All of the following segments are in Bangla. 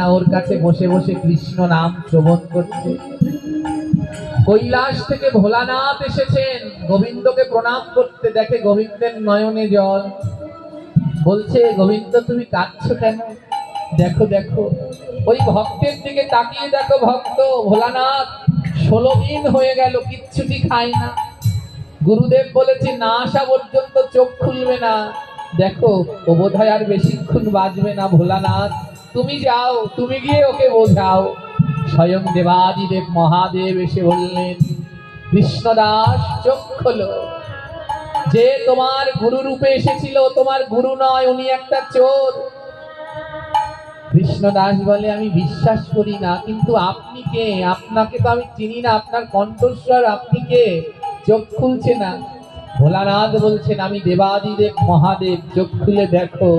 না ওর কাছে বসে বসে কৃষ্ণ নাম শ্রবণ করছে। কৈলাস থেকে ভোলানাথ এসেছেন গোবিন্দকে প্রণাম করতে, দেখে গোবিন্দের নয়নে জল। বলছে, গোবিন্দ তুমি কাঁদছো কেন? দেখো দেখো ওই ভক্তের দিকে তাকিয়ে দেখো, ভক্ত ভোলানাথ 16 দিন হয়ে গেল কিচ্ছুটি খায় না। গুরুদেব বলেছে না আসা পর্যন্ত চোখ খুলবে না। দেখো ও বোধহয় আর বেশিক্ষণ বাঁচবে না। ভোলানাথ তুমি যাও, তুমি গিয়ে ওকে বোঝাও। স্বয়ং দেবাদিদেব মহাদেব এসে বললেন, কৃষ্ণদাস চোখ খোলো। যে তোমার গুরু রূপে এসেছিল তোমার গুরু নয়, উনি একটা চোর। কৃষ্ণদাস বলে, আমি বিশ্বাস করি না, কিন্তু আপনি কে? আপনাকে তো আমি চিনি না, আপনার কণ্ঠস্বর, আপনি কে? চোখ খুলছে না। ভোলানাথ বলছেন, আমি দেবাদিদেব মহাদেব, চোখ খুলে দেখো।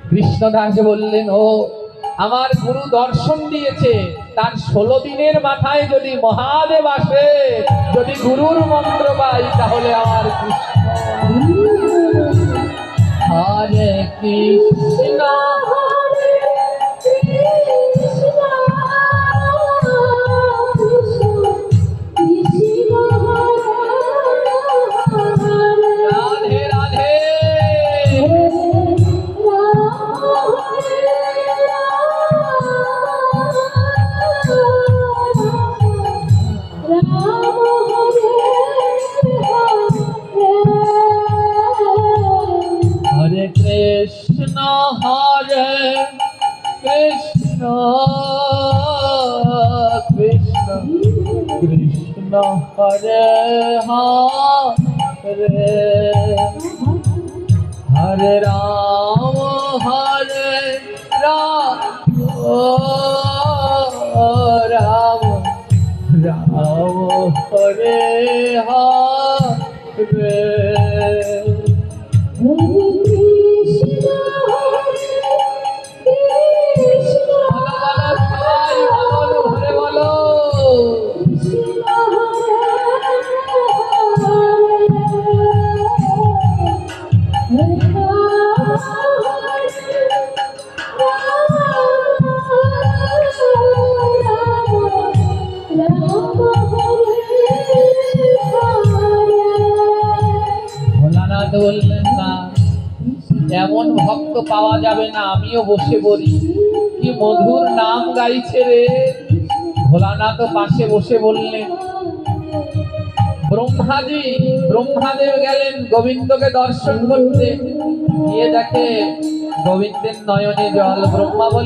কৃষ্ণদাস বললেন, ও আমার গুরু দর্শন দিয়েছে, তার 16 দিনের মাথায় যদি মহাদেব আসে, যদি গুরুর মন্ত্র পাই, তাহলে আমার কৃষ্ণ। হরে কৃষ্ণ কৃষ্ণ হরে কৃষ্ণ কৃষ্ণ কৃষ্ণ হরে হরে হরে রাম রাম রাম হরে হরে। ভোলানাথ বললেন, না এমন ভক্ত পাওয়া যাবে না, আমিও বসে বলি। কি মধুর নাম গাইছে রে। ভোলানাথ পাশে বসে বললেন। ব্রহ্মাদেব গেলেন গোবিন্দকে দর্শন করতে, গিয়ে দেখে গোবিন্দের নয়নে জল। ব্রহ্মা বলে,